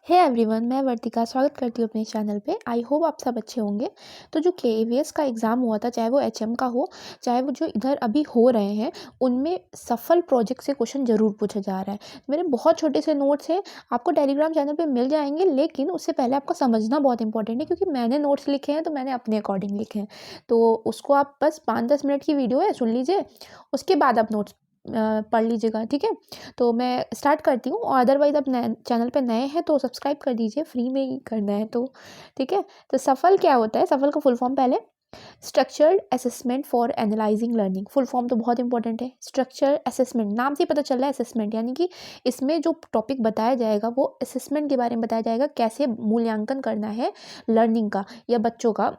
Hey everyone, मैं वर्तिका स्वागत करती हूँ अपने चैनल पे। आई होप आप सब अच्छे होंगे। तो जो केवीएस का एग्ज़ाम हुआ था, चाहे वो एचएम का हो, चाहे वो जो इधर अभी हो रहे हैं, उनमें सफल प्रोजेक्ट से क्वेश्चन ज़रूर पूछा जा रहा है। मेरे बहुत छोटे से नोट्स हैं, आपको टेलीग्राम चैनल पे मिल जाएंगे, लेकिन उससे पहले आपको समझना बहुत इंपॉर्टेंट है, क्योंकि मैंने नोट्स लिखे हैं तो मैंने अपने अकॉर्डिंग लिखे हैं। तो उसको आप बस 5-10 मिनट की वीडियो है, सुन लीजिए, उसके बाद आप नोट्स पढ़ लीजिएगा, ठीक है। तो मैं स्टार्ट करती हूँ, और अदरवाइज़ आप नए चैनल पे नए हैं तो सब्सक्राइब कर दीजिए, फ्री में ही करना है तो, ठीक है। तो सफल क्या होता है? सफल का फुल फॉर्म पहले, structured assessment for analysing learning. Full form तो बहुत इंपॉर्टेंट है। स्ट्रक्चर असेसमेंट, नाम से ही पता चल रहा है असेसमेंट, यानी कि इसमें जो टॉपिक बताया जाएगा वो असेसमेंट के बारे में बताया जाएगा, कैसे मूल्यांकन करना है लर्निंग का या बच्चों का,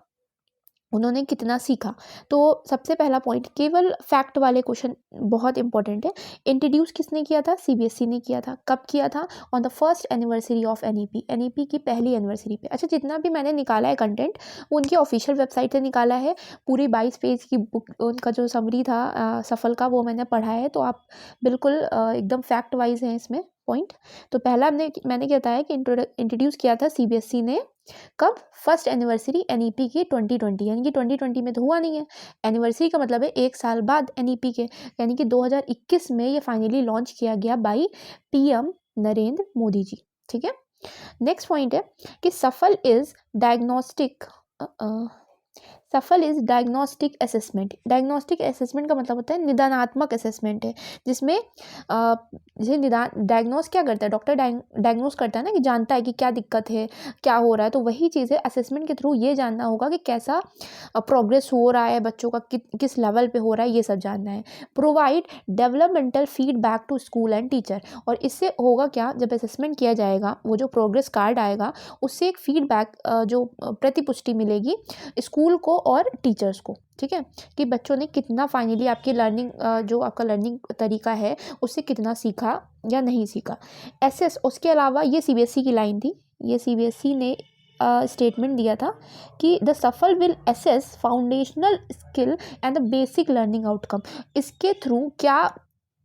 उन्होंने कितना सीखा। तो सबसे पहला पॉइंट, केवल फैक्ट वाले क्वेश्चन बहुत इंपॉर्टेंट है। इंट्रोड्यूस किसने किया था? सीबीएसई ने किया था। कब किया था? On the first anniversary of NEP, NEP की पहली एनिवर्सरी पे। अच्छा, जितना भी मैंने निकाला है कंटेंट, वो उनकी ऑफिशियल वेबसाइट से निकाला है। पूरी 22 पेज की बुक, उनका जो समरी था सफल का, वो मैंने पढ़ा है। तो आप बिल्कुल एकदम फैक्ट वाइज हैं इसमें पॉइंट। तो पहला मैंने क्या बताया कि इंट्रोड्यूस किया था सीबीएसई ने। कब? फर्स्ट एनिवर्सरी एनईपी की 2020, यानी कि 2020 में तो हुआ नहीं है। एनिवर्सरी का मतलब है 1 साल बाद एनईपी के, यानी कि 2021 में ये फाइनली लॉन्च किया गया बाई पीएम नरेंद्र मोदी जी, ठीक है। नेक्स्ट पॉइंट है कि सफल इज डायग्नोस्टिक, सफल is diagnostic assessment. Diagnostic assessment का मतलब होता है निदानात्मक असेसमेंट है, जिसमें जैसे निदान, डायग्नोस क्या करता है? डॉक्टर डायग्नोस करता है ना, कि जानता है कि क्या दिक्कत है, क्या हो रहा है। तो वही चीज़ है, असेसमेंट के थ्रू ये जानना होगा कि कैसा प्रोग्रेस हो रहा है बच्चों का, किस लेवल पे हो रहा है, ये सब जानना है। Provide developmental feedback to school and teacher. और इससे होगा क्या, जब असेसमेंट किया जाएगा, वो जो प्रोग्रेस कार्ड आएगा, उससे एक फीडबैक, जो प्रतिपुष्टि मिलेगी स्कूल को और टीचर्स को, ठीक है, कि बच्चों ने कितना फाइनली आपकी लर्निंग, जो आपका लर्निंग तरीका है, उससे कितना सीखा या नहीं सीखा। एसएस, उसके अलावा ये सीबीएसई की लाइन थी, ये सीबीएसई ने स्टेटमेंट दिया था कि the SAFAL will assess foundational skill and the basic learning outcome. इसके थ्रू क्या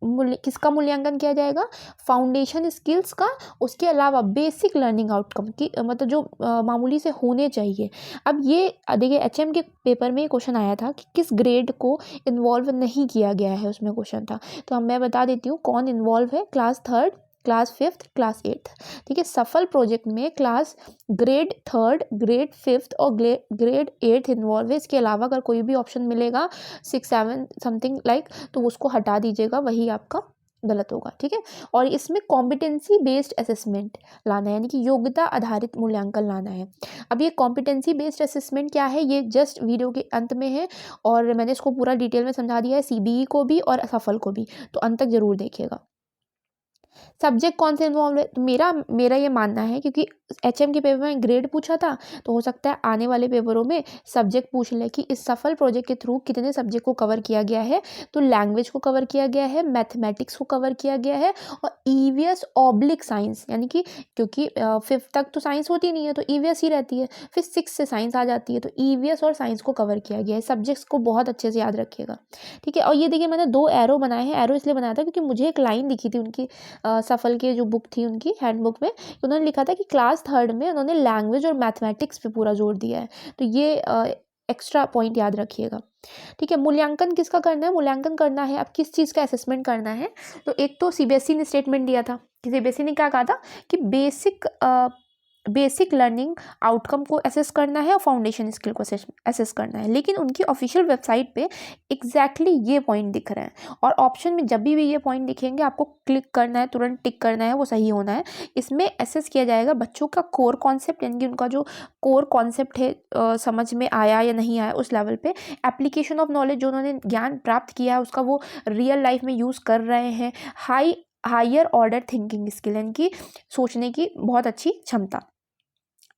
किसका मूल्यांकन किया जाएगा? फाउंडेशन स्किल्स का, उसके अलावा बेसिक लर्निंग आउटकम की, मतलब जो मामूली से होने चाहिए। अब ये देखिए, एचएम के पेपर में क्वेश्चन आया था कि किस ग्रेड को इन्वॉल्व नहीं किया गया है, उसमें क्वेश्चन था। तो अब मैं बता देती हूँ कौन इन्वॉल्व है। Class 3rd, class 5th, class 8th, ठीक है। सफल प्रोजेक्ट में class grade 3rd, grade 5th और ग्रेड 8th इन्वॉल्व है। इसके अलावा अगर कोई भी ऑप्शन मिलेगा 6, 7 समथिंग लाइक, तो उसको हटा दीजिएगा, वही आपका गलत होगा, ठीक है। और इसमें कॉम्पिटेंसी बेस्ड असेसमेंट लाना है, यानी कि योग्यता आधारित मूल्यांकन लाना है। अब ये कॉम्पिटेंसी बेस्ड असेसमेंट क्या है, ये जस्ट वीडियो के अंत में है, और मैंने इसको पूरा डिटेल में समझा दिया है, सीबीई को भी और सफल को भी, तो अंत तक जरूर देखिएगा। सब्जेक्ट कौन से इन्वॉल्व है? तो मेरा ये मानना है, क्योंकि एचएम के पेपर में ग्रेड पूछा था, तो हो सकता है आने वाले पेपरों में सब्जेक्ट पूछ ले कि इस सफल प्रोजेक्ट के थ्रू कितने सब्जेक्ट को कवर किया गया है। तो लैंग्वेज को कवर किया गया है, मैथमेटिक्स को कवर किया गया है, और ईवीएस ऑब्लिक साइंस, यानी कि क्योंकि 5th तक तो साइंस होती नहीं है, तो ईवीएस ही रहती है, फिर 6 से साइंस आ जाती है, तो ईवीएस और साइंस को कवर किया गया है। सब्जेक्ट्स को बहुत अच्छे से याद रखिएगा, ठीक है। और ये देखिए, मैंने 2 एरो बनाए हैं। एरो इसलिए बनाया था क्योंकि मुझे एक लाइन दिखी थी उनकी, सफल की जो बुक थी उनकी हैंडबुक में, उन्होंने लिखा था कि क्लास 3rd में उन्होंने लैंग्वेज और मैथमेटिक्स पे पूरा जोर दिया है। तो ये एक्स्ट्रा पॉइंट याद रखिएगा, ठीक है। मूल्यांकन किसका करना है? मूल्यांकन करना है, अब किस चीज़ का असेसमेंट करना है? तो एक तो सीबीएसई ने स्टेटमेंट दिया था कि सीबीएसई ने क्या कहा था कि बेसिक लर्निंग आउटकम को असेस करना है और फाउंडेशन स्किल को असेस करना है। लेकिन उनकी ऑफिशियल वेबसाइट पे एग्जैक्टली ये पॉइंट दिख रहे हैं, और ऑप्शन में जब भी ये पॉइंट दिखेंगे आपको क्लिक करना है, तुरंत टिक करना है, वो सही होना है। इसमें असेस किया जाएगा बच्चों का कोर कॉन्सेप्ट, यानी कि उनका जो कोर कॉन्सेप्ट है, समझ में आया या नहीं आया, उस लेवल पे। एप्लीकेशन ऑफ नॉलेज, जो उन्होंने ज्ञान प्राप्त किया है उसका वो रियल लाइफ में यूज़ कर रहे हैं। हायर ऑर्डर थिंकिंग स्किल, यानी कि सोचने की बहुत अच्छी क्षमता,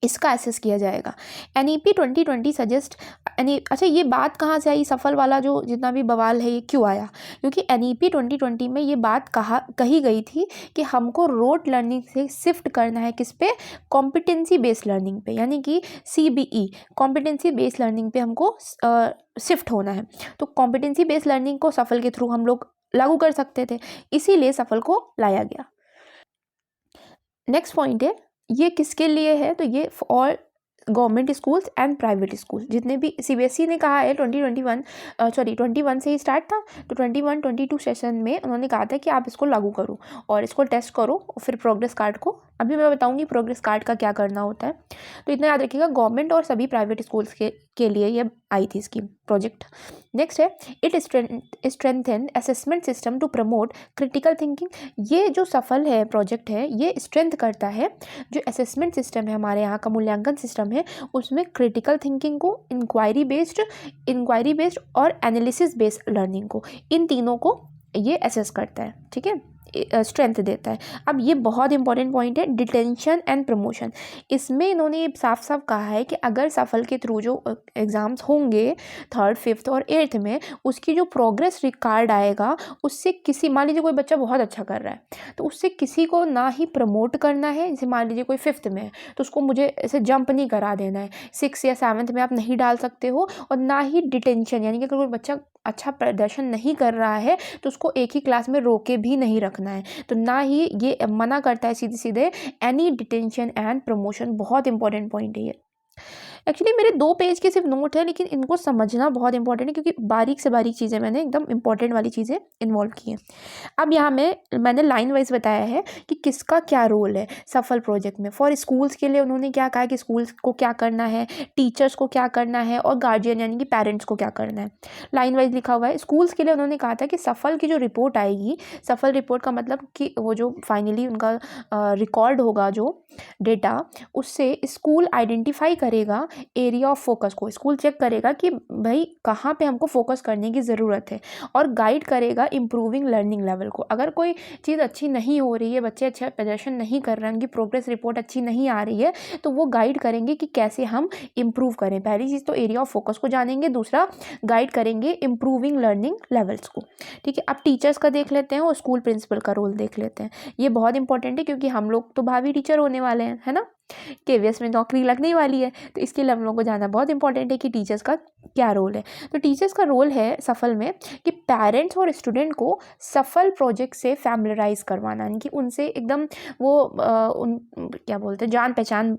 इसका एसेस किया जाएगा। एनईपी 2020 सजेस्ट, अच्छा, ये बात कहाँ से आई? सफल वाला जो जितना भी बवाल है, ये क्यों आया? क्योंकि एनईपी 2020 में ये बात कही गई थी कि हमको रोट लर्निंग से शिफ्ट करना है, किस पे? कॉम्पिटेंसी बेस्ड लर्निंग पे, यानी कि सीबीई, कॉम्पिटेंसी बेस्ड लर्निंग पे हमको शिफ्ट होना है। तो कॉम्पिटेंसी बेस्ड लर्निंग को सफल के थ्रू हम लोग लागू कर सकते थे, इसीलिए सफल को लाया गया। नेक्स्ट पॉइंट है ये किसके लिए है, तो ये all government schools and private school, जितने भी सीबीएसई ने कहा है 21 से ही स्टार्ट था, तो 21-22 सेशन में उन्होंने कहा था कि आप इसको लागू करो और इसको टेस्ट करो और फिर प्रोग्रेस कार्ड को, अभी मैं बताऊंगी प्रोग्रेस कार्ड का क्या करना होता है। तो इतना याद रखिएगा, गवर्नमेंट और सभी प्राइवेट स्कूल्स के लिए ये आई थी स्कीम प्रोजेक्ट। नेक्स्ट है, it strengthen assessment system to promote critical thinking. ये जो सफल है प्रोजेक्ट है, ये स्ट्रेंथ करता है जो असेसमेंट सिस्टम है, हमारे यहाँ का मूल्यांकन सिस्टम है, उसमें क्रिटिकल थिंकिंग को, इंक्वायरी बेस्ड और एनालिसिस बेस्ड लर्निंग को, इन तीनों को ये असेस करता है, ठीक है, स्ट्रेंथ देता है। अब ये बहुत इंपॉर्टेंट पॉइंट है, डिटेंशन एंड प्रमोशन। इसमें इन्होंने ये साफ साफ कहा है कि अगर सफल के थ्रू जो एग्ज़ाम्स होंगे 3rd, 5th और 8th में, उसकी जो प्रोग्रेस रिकॉर्ड आएगा, उससे किसी, मान लीजिए कोई बच्चा बहुत अच्छा कर रहा है तो उससे किसी को ना ही प्रमोट करना है, जैसे मान लीजिए कोई 5th में है तो उसको मुझे ऐसे जंप नहीं करा देना है, 6th या 7th में आप नहीं डाल सकते हो, और ना ही डिटेंशन, यानी कि अगर कोई बच्चा अच्छा प्रदर्शन नहीं कर रहा है तो उसको एक ही क्लास में रोके भी नहीं रखना है, तो ना ही ये मना करता है सीधे सीधे एनी डिटेंशन एंड प्रमोशन। बहुत इंपॉर्टेंट पॉइंट है ये। एक्चुअली मेरे 2 पेज के सिर्फ नोट है, लेकिन इनको समझना बहुत इंपॉर्टेंट है क्योंकि बारीक से बारीक चीज़ें मैंने एकदम इंपॉर्टेंट वाली चीज़ें इन्वॉल्व की हैं। अब यहाँ मैंने लाइन वाइज बताया है कि किसका क्या रोल है सफल प्रोजेक्ट में। फॉर स्कूल्स के लिए उन्होंने क्या कहा कि स्कूल्स को क्या करना है, टीचर्स को क्या करना है और गार्जियन यानी कि पेरेंट्स को क्या करना है, लाइन वाइज लिखा हुआ है। स्कूल्स के लिए उन्होंने कहा था कि सफल की जो रिपोर्ट आएगी, सफल रिपोर्ट का मतलब कि वो जो फाइनली उनका रिकॉर्ड होगा जो डेटा, उससे स्कूल आइडेंटिफाई करेगा एरिया ऑफ फोकस को, स्कूल चेक करेगा कि भाई कहाँ पे हमको फोकस करने की ज़रूरत है, और गाइड करेगा इम्प्रूविंग लर्निंग लेवल को। अगर कोई चीज़ अच्छी नहीं हो रही है, बच्चे अच्छा प्रदर्शन नहीं कर रहे हैं, उनकी प्रोग्रेस रिपोर्ट अच्छी नहीं आ रही है, तो वो गाइड करेंगे कि कैसे हम इम्प्रूव करें। पहली चीज़ तो एरिया ऑफ फोकस को जानेंगे, दूसरा गाइड करेंगे इम्प्रूविंग लर्निंग लेवल्स को, ठीक है। अब टीचर्स का देख लेते हैं और स्कूल प्रिंसिपल का रोल देख लेते हैं। ये बहुत इंपॉर्टेंट है क्योंकि हम लोग तो भावी टीचर होने वाले हैं, है ना, केवीएस में नौकरी लगने वाली है, तो इसके लिए हम लोगों को जानना बहुत इंपॉर्टेंट है कि टीचर्स का क्या रोल है। तो टीचर्स का रोल है सफल में कि पेरेंट्स और स्टूडेंट को सफल प्रोजेक्ट से फैमिलराइज करवाना, यानी कि उनसे एकदम वो क्या बोलते हैं, जान पहचान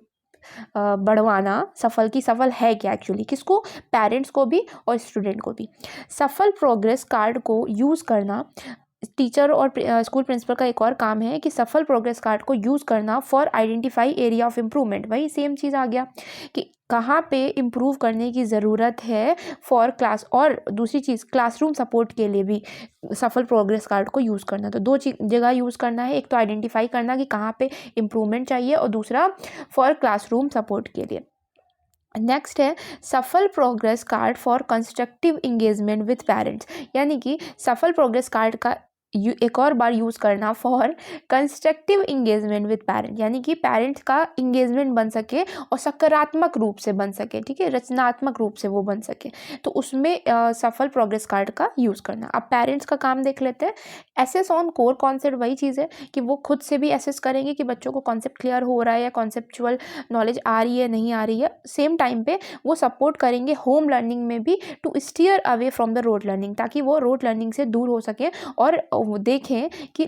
बढ़वाना, सफल की सफल है क्या एक्चुअली, किसको, पेरेंट्स को भी और स्टूडेंट को भी। सफल प्रोग्रेस कार्ड को यूज़ करना, टीचर और स्कूल प्रिंसिपल का एक और काम है कि सफल प्रोग्रेस कार्ड को यूज़ करना for identify area of improvement. वही सेम चीज़ आ गया कि कहाँ पे इम्प्रूव करने की ज़रूरत है फॉर क्लास, और दूसरी चीज़ क्लासरूम सपोर्ट के लिए भी सफल प्रोग्रेस कार्ड को यूज़ करना। तो 2 जगह यूज़ करना है, एक तो आइडेंटिफाई करना कि कहाँ पे इम्प्रूवमेंट चाहिए, और दूसरा फॉर क्लासरूम सपोर्ट के लिए। नेक्स्ट है सफल progress card for constructive engagement with parents, यानी कि सफल प्रोग्रेस कार्ड का एक और बार यूज़ करना for constructive engagement with parent, यानी कि पेरेंट्स का इंगेजमेंट बन सके और सकारात्मक रूप से बन सके, ठीक है, रचनात्मक रूप से वो बन सके, तो उसमें सफल प्रोग्रेस कार्ड का यूज़ करना। अब पेरेंट्स का काम देख लेते हैं। एसेस ऑन कोर कॉन्सेप्ट, वही चीज़ है कि वो खुद से भी एसेस करेंगे कि बच्चों को कॉन्सेप्ट क्लियर हो रहा है या कॉन्सेप्चुअल नॉलेज आ रही है नहीं आ रही है। सेम टाइम पे वो सपोर्ट करेंगे होम लर्निंग में भी to steer away from the rote learning, ताकि वो रोड लर्निंग से दूर हो सके और वो देखें कि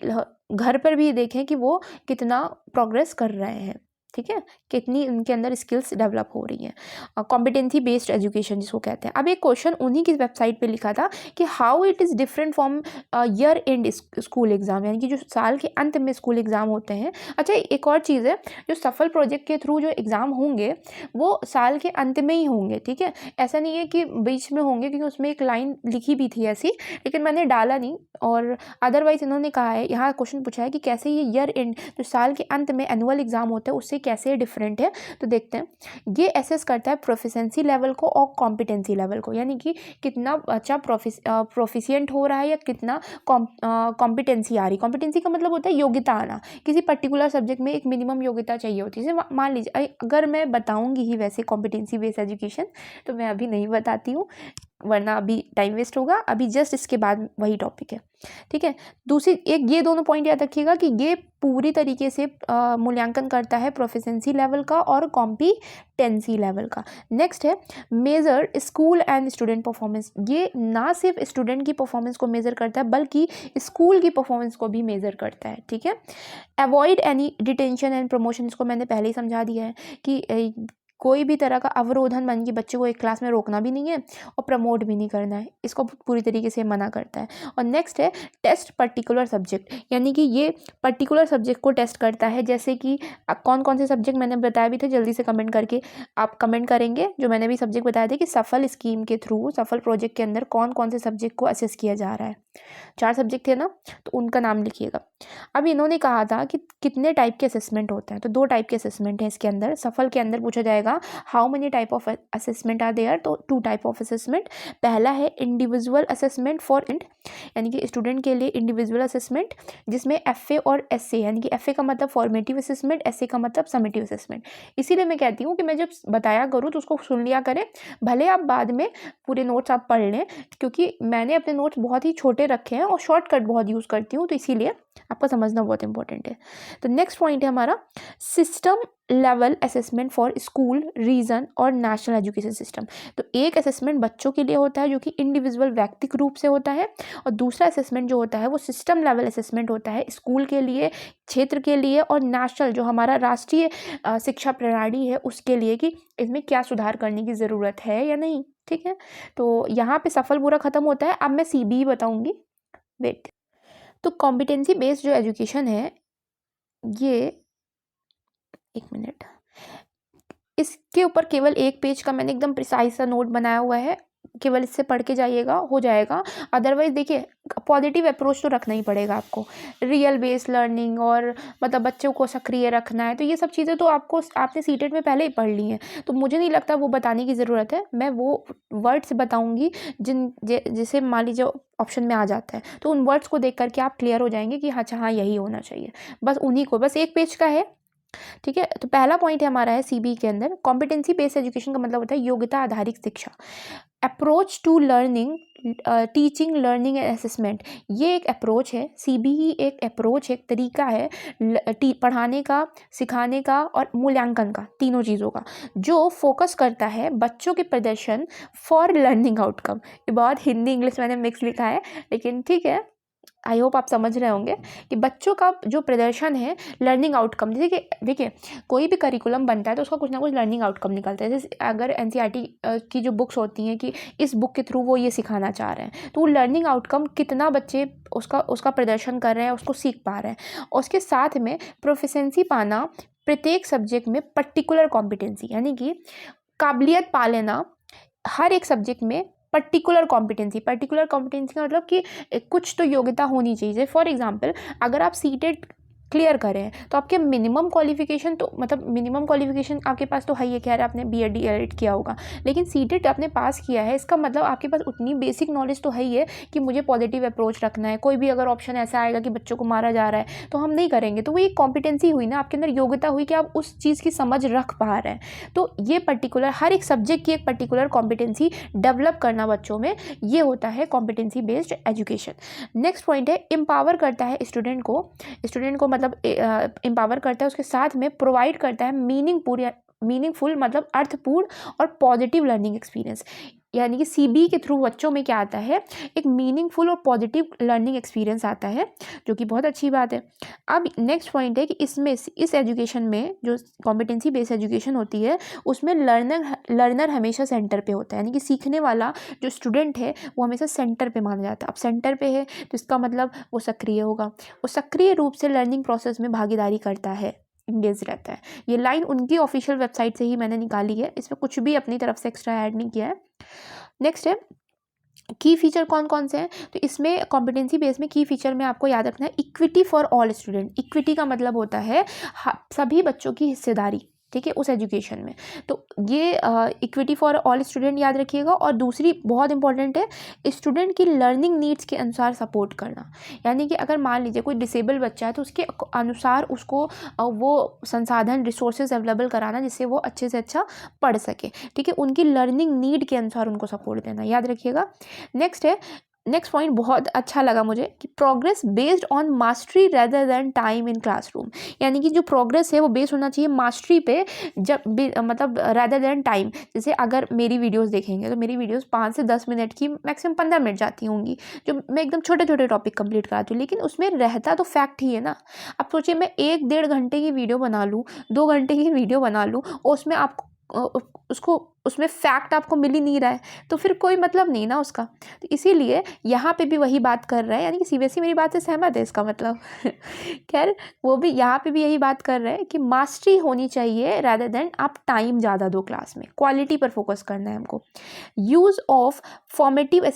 घर पर भी देखें कि वो कितना प्रोग्रेस कर रहे हैं, ठीक है, कितनी उनके अंदर स्किल्स डेवलप हो रही हैं। कॉम्पिटेंसी बेस्ड एजुकेशन जिसको कहते हैं। अब एक क्वेश्चन उन्हीं की वेबसाइट पे लिखा था कि how it is different from year and school exam, यानी कि जो साल के अंत में स्कूल एग्ज़ाम होते हैं। अच्छा, एक और चीज़ है, जो सफल प्रोजेक्ट के थ्रू जो एग्ज़ाम होंगे वो साल के अंत में ही होंगे, ठीक है, ऐसा नहीं है कि बीच में होंगे, क्योंकि उसमें एक लाइन लिखी भी थी ऐसी, लेकिन मैंने डाला नहीं। और अदरवाइज इन्होंने कहा है, यहाँ क्वेश्चन पूछा है कि कैसे ये ईयर एंड जो साल के अंत में एनुअल एग्ज़ाम होता है उससे कैसे डिफरेंट है। तो देखते हैं, ये एसेस करता है प्रोफिशिएंसी लेवल को और कॉम्पिटेंसी लेवल को, यानी कि कितना अच्छा प्रोफिशिएंट हो रहा है या कितना कॉम्पिटेंसी आ रही। कॉम्पिटेंसी का मतलब होता है योग्यता आना, किसी पर्टिकुलर सब्जेक्ट में एक मिनिमम योग्यता चाहिए होती है। जैसे मान लीजिए, अगर मैं बताऊंगी ही वैसे कॉम्पिटेंसी बेस्ड एजुकेशन, तो मैं अभी नहीं बताती हूँ, वरना अभी टाइम वेस्ट होगा। अभी जस्ट इसके बाद वही टॉपिक है, ठीक है। दूसरी एक ये दोनों पॉइंट याद रखिएगा कि ये पूरी तरीके से मूल्यांकन करता है प्रोफिशिएंसी लेवल का और कॉम्पिटेंसी लेवल का। नेक्स्ट है measure school and student performance. ये ना सिर्फ स्टूडेंट की परफॉर्मेंस को मेज़र करता है बल्कि स्कूल की परफॉर्मेंस को भी मेज़र करता है, ठीक है। Avoid any detention and promotion, इसको मैंने पहले ही समझा दिया है कि कोई भी तरह का अवरोधन मन की बच्चे को एक क्लास में रोकना भी नहीं है और प्रमोट भी नहीं करना है, इसको पूरी तरीके से मना करता है। और नेक्स्ट है टेस्ट पर्टिकुलर सब्जेक्ट, यानी कि ये पर्टिकुलर सब्जेक्ट को टेस्ट करता है। जैसे कि कौन कौन से सब्जेक्ट मैंने बताया भी थे, जल्दी से कमेंट करके आप कमेंट करेंगे जो मैंने भी सब्जेक्ट बताया थे कि सफल स्कीम के थ्रू, सफल प्रोजेक्ट के अंदर कौन कौन से सब्जेक्ट को असेस किया जा रहा है। 4 सब्जेक्ट थे ना, तो उनका नाम लिखिएगा। अब इन्होंने कहा था कि कितने टाइप के असेसमेंट होते हैं, तो 2 टाइप के असेसमेंट हैं इसके अंदर। सफल के अंदर पूछा जाएगा how many type of assessment are there, तो 2 टाइप ऑफ असेसमेंट। पहला है इंडिविजुअल असेसमेंट फॉर यानी कि स्टूडेंट के लिए इंडिविजुअल असेसमेंट, जिसमें FA और SA, यानी कि FA का मतलब फॉर्मेटिव असेसमेंट, SA का मतलब समेटिव असेसमेंट। इसीलिए मैं कहती हूँ कि मैं जब बताया करूँ तो उसको सुन लिया करें, भले आप बाद में पूरे नोट्स आप पढ़ लें, क्योंकि मैंने अपने नोट्स बहुत ही छोटे रखे हैं और शॉर्टकट बहुत यूज़ करती हूँ, तो इसीलिए आपका समझना बहुत इंपॉर्टेंट है। तो नेक्स्ट पॉइंट है हमारा system level assessment for school, region और नेशनल एजुकेशन सिस्टम। तो एक असेसमेंट बच्चों के लिए होता है जो कि इंडिविजुअल व्यक्तिगत रूप से होता है, और दूसरा असेसमेंट जो होता है वो सिस्टम लेवल असेसमेंट होता है स्कूल के लिए, क्षेत्र के लिए और नेशनल जो हमारा राष्ट्रीय शिक्षा प्रणाली है उसके लिए, कि इसमें क्या सुधार करने की ज़रूरत है या नहीं, ठीक है। तो यहाँ पे सफल पूरा खत्म होता है। अब मैं CBE बताऊँगी, वेट। तो कॉम्पिटेंसी बेस्ड जो एजुकेशन है, ये 1 मिनट, इसके ऊपर केवल 1 पेज का मैंने एकदम प्रिसाइज सा नोट बनाया हुआ है, केवल इससे पढ़ के जाइएगा, हो जाएगा। अदरवाइज देखिए पॉजिटिव अप्रोच तो रखना ही पड़ेगा आपको, रियल बेस्ड लर्निंग और मतलब बच्चों को सक्रिय रखना है, तो ये सब चीज़ें तो आपने सीटेट में पहले ही पढ़ ली हैं, तो मुझे नहीं लगता वो बताने की ज़रूरत है। मैं वो वर्ड्स बताऊँगी जिसे मान लीजिए ऑप्शन में आ जाता है, तो उन वर्ड्स को देख करके आप क्लियर हो जाएंगे कि अच्छा हाँ यही होना चाहिए, बस उन्हीं को, बस 1 पेज का है, ठीक है। तो पहला पॉइंट है हमारा है CBE के अंदर कॉम्पिटेंसी बेस्ड एजुकेशन का मतलब होता है योग्यता आधारित शिक्षा, approach to learning, teaching, learning and assessment. ये एक अप्रोच है, CBE एक अप्रोच, एक तरीका है पढ़ाने का, सिखाने का और मूल्यांकन का, तीनों चीज़ों का, जो फोकस करता है बच्चों के प्रदर्शन फॉर लर्निंग आउटकम। ये बहुत हिंदी इंग्लिश मैंने मिक्स लिखा है, लेकिन ठीक है, आई होप आप समझ रहे होंगे कि बच्चों का जो प्रदर्शन है लर्निंग आउटकम। जैसे कि देखिए कोई भी करिकुलम बनता है तो उसका कुछ ना कुछ लर्निंग आउटकम निकलता है। जैसे अगर NCERT की जो बुक्स होती हैं कि इस बुक के थ्रू वो ये सिखाना चाह रहे हैं, तो वो लर्निंग आउटकम कितना बच्चे उसका प्रदर्शन कर रहे हैं, उसको सीख पा रहे हैं। और उसके साथ में प्रोफिशिएंसी पाना प्रत्येक सब्जेक्ट में, पर्टिकुलर कॉम्पिटेंसी यानी कि काबिलियत पा लेना हर एक सब्जेक्ट में, पर्टिकुलर कॉम्पिटेंसी का मतलब कि कुछ तो योग्यता होनी चाहिए। फॉर एग्जांपल अगर आप सीटेट क्लियर करें तो आपके मिनिमम क्वालिफिकेशन, तो मतलब मिनिमम क्वालिफिकेशन आपके पास तो है ही, कह रहे आपने BEd DEled किया होगा, लेकिन सीटेट आपने पास किया है, इसका मतलब आपके पास उतनी बेसिक नॉलेज तो है ही है कि मुझे पॉजिटिव अप्रोच रखना है। कोई भी अगर ऑप्शन ऐसा आएगा कि बच्चों को मारा जा रहा है तो हम नहीं करेंगे, तो वो एक कॉम्पिटेंसी हुई ना, आपके अंदर योग्यता हुई कि आप उस चीज़ की समझ रख पा रहे हैं। तो ये पर्टिकुलर हर एक सब्जेक्ट की एक पर्टिकुलर कॉम्पिटेंसी डेवलप करना बच्चों में, ये होता है competency based education. Next point है एम्पावर करता है स्टूडेंट को मतलब एम्पावर करता है, उसके साथ में प्रोवाइड करता है मीनिंगफुल मतलब अर्थपूर्ण और पॉजिटिव लर्निंग एक्सपीरियंस। यानी कि CBE के थ्रू बच्चों में क्या आता है, एक मीनिंगफुल और पॉजिटिव लर्निंग एक्सपीरियंस आता है, जो कि बहुत अच्छी बात है। अब नेक्स्ट पॉइंट है कि इस एजुकेशन में जो कॉम्पिटेंसी बेस्ड एजुकेशन होती है उसमें लर्नर हमेशा सेंटर पे होता है, यानी कि सीखने वाला जो स्टूडेंट है वो हमेशा सेंटर पे माना जाता है। अब सेंटर पे है तो इसका मतलब वो सक्रिय होगा, वो सक्रिय रूप से लर्निंग प्रोसेस में भागीदारी करता है, इंगेज रहता है। ये लाइन उनकी ऑफिशियल वेबसाइट से ही मैंने निकाली है, इसमें कुछ भी अपनी तरफ से एक्स्ट्रा ऐड नहीं किया है। नेक्स्ट है की फीचर कौन कौन से हैं, तो इसमें कॉम्पिटेंसी बेस में की फीचर में आपको याद रखना है equity for all student. Equity का मतलब होता है सभी बच्चों की हिस्सेदारी, ठीक है, उस एजुकेशन में। तो ये इक्विटी फॉर ऑल स्टूडेंट याद रखिएगा। और दूसरी बहुत इंपॉर्टेंट है, स्टूडेंट की लर्निंग नीड्स के अनुसार सपोर्ट करना। यानी कि अगर मान लीजिए कोई डिसेबल बच्चा है तो उसके अनुसार उसको वो संसाधन रिसोर्सेज अवेलेबल कराना जिससे वो अच्छे से अच्छा पढ़ सके, ठीक है, उनकी लर्निंग नीड के अनुसार उनको सपोर्ट देना, याद रखिएगा। नेक्स्ट पॉइंट बहुत अच्छा लगा मुझे कि progress based on mastery rather than time in classroom. यानी कि जो प्रोग्रेस है वो बेस्ड होना चाहिए मास्टरी पे, मतलब रेदर देन टाइम। जैसे अगर मेरी वीडियोस देखेंगे तो मेरी वीडियोस 5 से 10 मिनट की, मैक्सिमम 15 मिनट जाती होंगी, जो मैं एकदम छोटे छोटे टॉपिक कंप्लीट कराती हूँ, लेकिन उसमें रहता तो फैक्ट ही है ना। अब सोचिए मैं 1-1.5 घंटे की वीडियो बना लूँ, 2 घंटे की वीडियो बना लूँ, और उसमें आपको उसमें फैक्ट आपको मिल ही नहीं रहा है, तो फिर कोई मतलब नहीं ना उसका। तो इसीलिए यहाँ पे भी वही बात कर रहा है, यानी कि सीबीएसई मेरी बात से सहमत है इसका मतलब खैर वो भी यहाँ पे भी यही बात कर रहे हैं कि मास्टरी होनी चाहिए रादर देन आप टाइम ज़्यादा दो क्लास में, क्वालिटी पर फोकस करना है हमको। Use of formative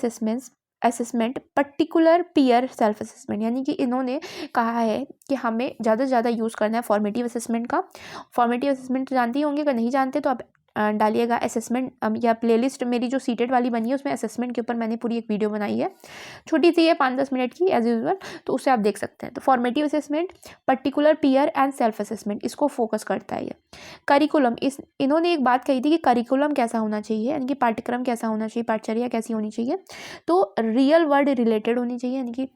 assessment particular peer self assessment, यानी कि इन्होंने कहा है कि हमें ज़्यादा से ज़्यादा यूज़ करना है फॉर्मेटिव असेसमेंट का। फॉर्मेटिव असेसमेंट तो जानते ही होंगे, अगर नहीं जानते तो आप डालिएगा असेसमेंट या प्लेलिस्ट मेरी जो सीटेड वाली बनी है उसमें असेसमेंट के ऊपर मैंने पूरी एक वीडियो बनाई है, छोटी सी है 5-10 मिनट की एज यूजुअल, तो उससे आप देख सकते हैं। तो formative assessment, particular peer and self assessment, इसको फोकस करता है ये। करिकुलम, इन्होंने एक बात कही थी कि करिकुलम कैसा होना चाहिए, यानी कि पाठ्यक्रम कैसा होना चाहिए, पाठचर्या कैसी होनी चाहिए, तो रियल वर्ल्ड रिलेटेड होनी चाहिए, यानी कि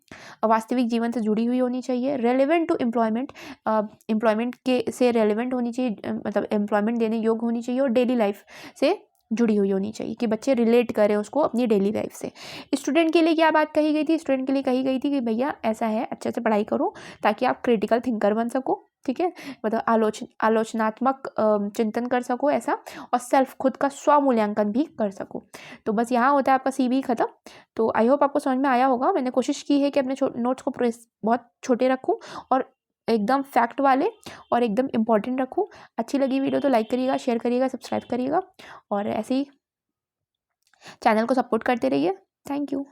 वास्तविक जीवन से जुड़ी हुई होनी चाहिए। रेलिवेंट टू एम्प्लॉयमेंट के से रेलिवेंट होनी चाहिए, मतलब एम्प्लॉयमेंट देने योग्य होनी चाहिए, और डेली लाइफ से जुड़ी हुई होनी चाहिए कि बच्चे रिलेट करें उसको अपनी डेली लाइफ से। स्टूडेंट के लिए क्या बात कही गई थी, स्टूडेंट के लिए कही गई थी कि भैया ऐसा है, अच्छे से पढ़ाई करो ताकि आप क्रिटिकल थिंकर बन सको, ठीक है, मतलब आलोचनात्मक चिंतन कर सको ऐसा, और सेल्फ खुद का स्वमूल्यांकन भी कर सको। तो बस यहाँ होता है आपका सीबी खत्म। तो आई होप आपको समझ में आया होगा। मैंने कोशिश की है कि अपने नोट्स को बहुत छोटे रखूँ और एकदम फैक्ट वाले और एकदम इम्पॉर्टेंट रखूँ। अच्छी लगी वीडियो तो लाइक करिएगा, शेयर करिएगा, सब्सक्राइब करिएगा, और ऐसे ही चैनल को सपोर्ट करते रहिए। Thank you.